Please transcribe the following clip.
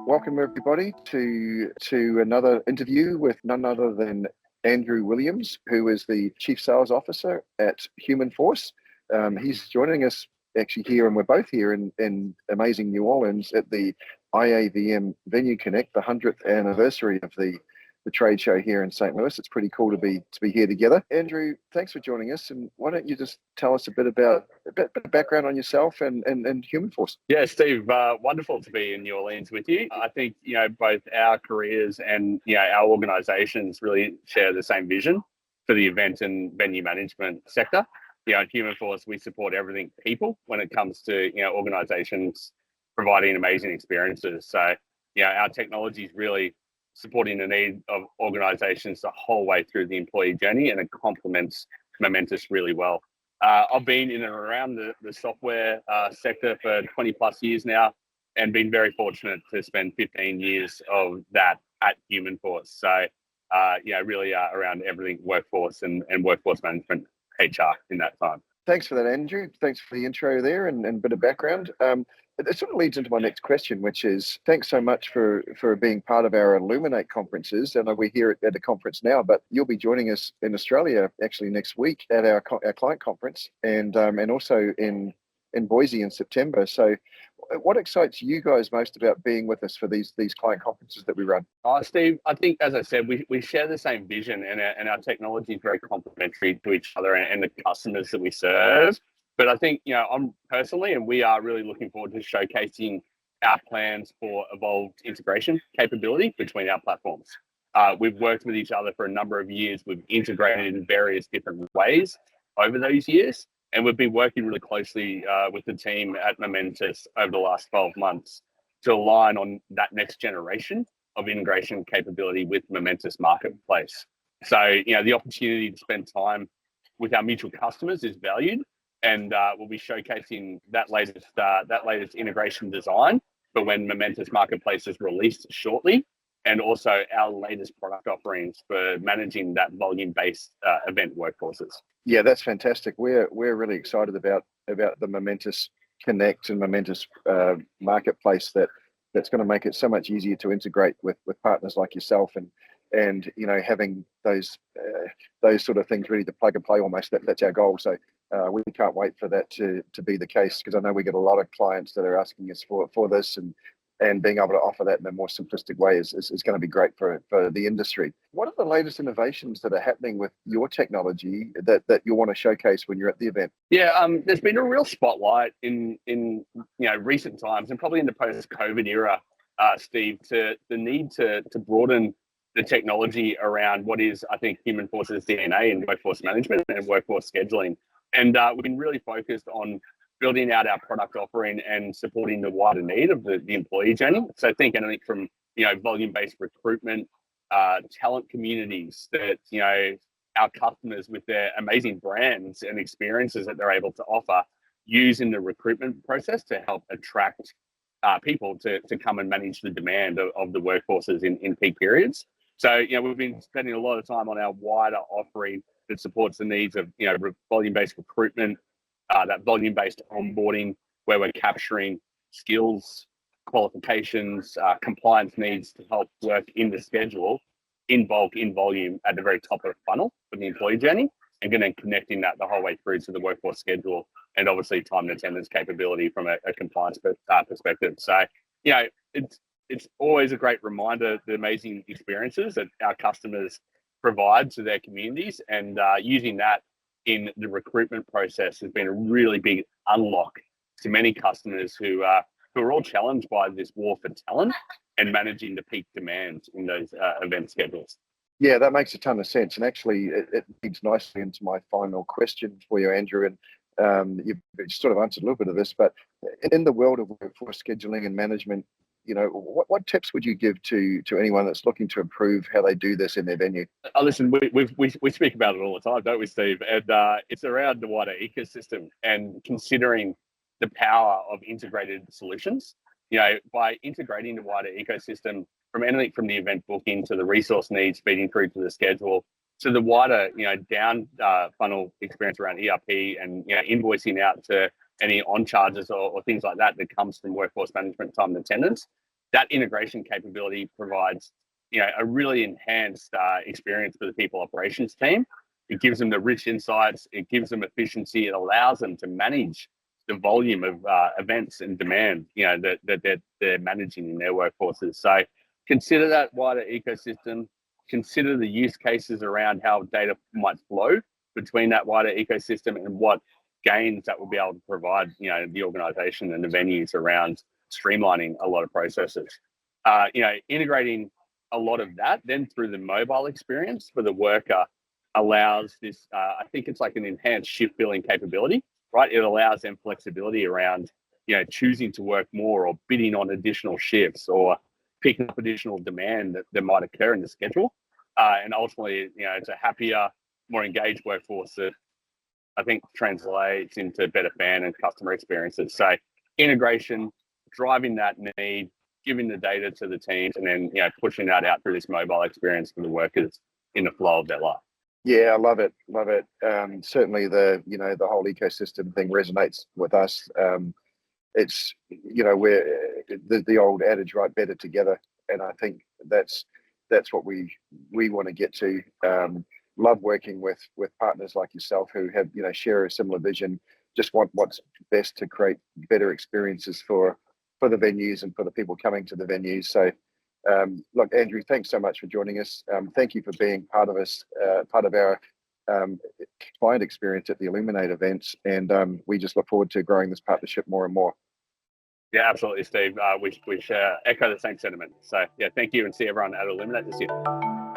Welcome everybody to another interview with none other than Andrew Williams, who is the Chief Sales Officer at Humanforce. He's joining us actually here, and we're both here in amazing New Orleans at the IAVM VenueConnect, the 100th anniversary of the trade show here in St. Louis. It's pretty cool to be here together. Andrew, thanks for joining us, and why don't you just tell us a bit of background on yourself and Humanforce? Yeah, Steve, wonderful to be in New Orleans with you. I think both our careers and our organizations really share the same vision for the event and venue management sector. At Humanforce, we support everything people when it comes to organizations providing amazing experiences. So our technology is really supporting the need of organizations the whole way through the employee journey, and it complements Momentus really well. I've been in and around the software sector for 20 plus years now, and been very fortunate to spend 15 years of that at Humanforce. So really around everything workforce and workforce management, HR in that time. Thanks for that, Andrew. Thanks for the intro there and a bit of background. It sort of leads into my next question, which is thanks so much for being part of our Illuminate conferences. I know we're here at a conference now, but you'll be joining us in Australia actually next week at our client conference, and also in Boise in September. So what excites you guys most about being with us for these client conferences that we run? Steve, I think, as I said, we share the same vision, and our technology is very complementary to each other and the customers that we serve. But I think, I'm personally, and we are really looking forward to showcasing our plans for evolved integration capability between our platforms. We've worked with each other for a number of years. We've integrated in various different ways over those years. And we've been working really closely with the team at Momentus over the last 12 months to align on that next generation of integration capability with Momentus Marketplace. So, the opportunity to spend time with our mutual customers is valued. And we'll be showcasing that latest integration design for when Momentus Marketplace is released shortly, and also our latest product offerings for managing that volume-based event workforces. Yeah, that's fantastic. We're really excited about the Momentus Connect and Momentus Marketplace that's going to make it so much easier to integrate with partners like yourself and having those sort of things ready to plug and play almost. That's our goal. So we can't wait for that to be the case, because I know we get a lot of clients that are asking us for this, and being able to offer that in a more simplistic way is going to be great for the industry. What are the latest innovations that are happening with your technology that you want to showcase when you're at the event? Yeah, there's been a real spotlight in recent times, and probably in the post-COVID era, Steve, to the need to broaden the technology around what is, I think, Humanforce's DNA in workforce management and workforce scheduling. And we've been really focused on building out our product offering and supporting the wider need of the employee journey. So think anything from volume-based recruitment, talent communities that our customers with their amazing brands and experiences that they're able to offer use in the recruitment process to help attract people to come and manage the demand of the workforces in peak periods. So we've been spending a lot of time on our wider offering that supports the needs of volume-based recruitment, that volume-based onboarding, where we're capturing skills, qualifications, compliance needs to help work in the schedule, in bulk, in volume, at the very top of the funnel for the employee journey, and then connecting that the whole way through to the workforce schedule, and obviously time and attendance capability from a compliance perspective. So, it's always a great reminder, the amazing experiences that our customers provide to their communities, and using that in the recruitment process has been a really big unlock to many customers who are all challenged by this war for talent and managing the peak demand in those event schedules. Yeah, that makes a ton of sense. And actually, it leads nicely into my final question for you, Andrew. And you've sort of answered a little bit of this, but in the world of workforce scheduling and management, what tips would you give to anyone that's looking to improve how they do this in their venue? Listen, we speak about it all the time, don't we, Steve? And it's around the wider ecosystem and considering the power of integrated solutions. By integrating the wider ecosystem, from anything from the event booking to the resource needs feeding through to the schedule, to the wider down funnel experience around ERP and invoicing out to any on charges or things like that comes from workforce management time and attendance. that integration capability provides, a really enhanced experience for the people operations team. It gives them the rich insights. It gives them efficiency. It allows them to manage the volume of events and demand, that they're managing in their workforces. So consider that wider ecosystem. Consider the use cases around how data might flow between that wider ecosystem and what gains that will be able to provide, the organization and the venues around streamlining a lot of processes. Integrating a lot of that then through the mobile experience for the worker allows this, I think it's like an enhanced shift billing capability, right? It allows them flexibility around, choosing to work more or bidding on additional shifts or picking up additional demand that might occur in the schedule. And ultimately, it's a happier, more engaged workforce that I think translates into better fan and customer experiences. So integration, driving that need, giving the data to the teams, and then pushing that out through this mobile experience for the workers in the flow of their life. Yeah, I love it. Certainly the whole ecosystem thing resonates with us. It's we're the old adage, right? Better together, and I think that's what we want to get to. Love working with partners like yourself who have share a similar vision. Just want what's best to create better experiences for the venues and for the people coming to the venues. So, look, Andrew, thanks so much for joining us. Thank you for being part of us, part of our client experience at the Illuminate events, and we just look forward to growing this partnership more and more. Yeah, absolutely, Steve. We share echo the same sentiment. So yeah, thank you, and see everyone at Illuminate this year.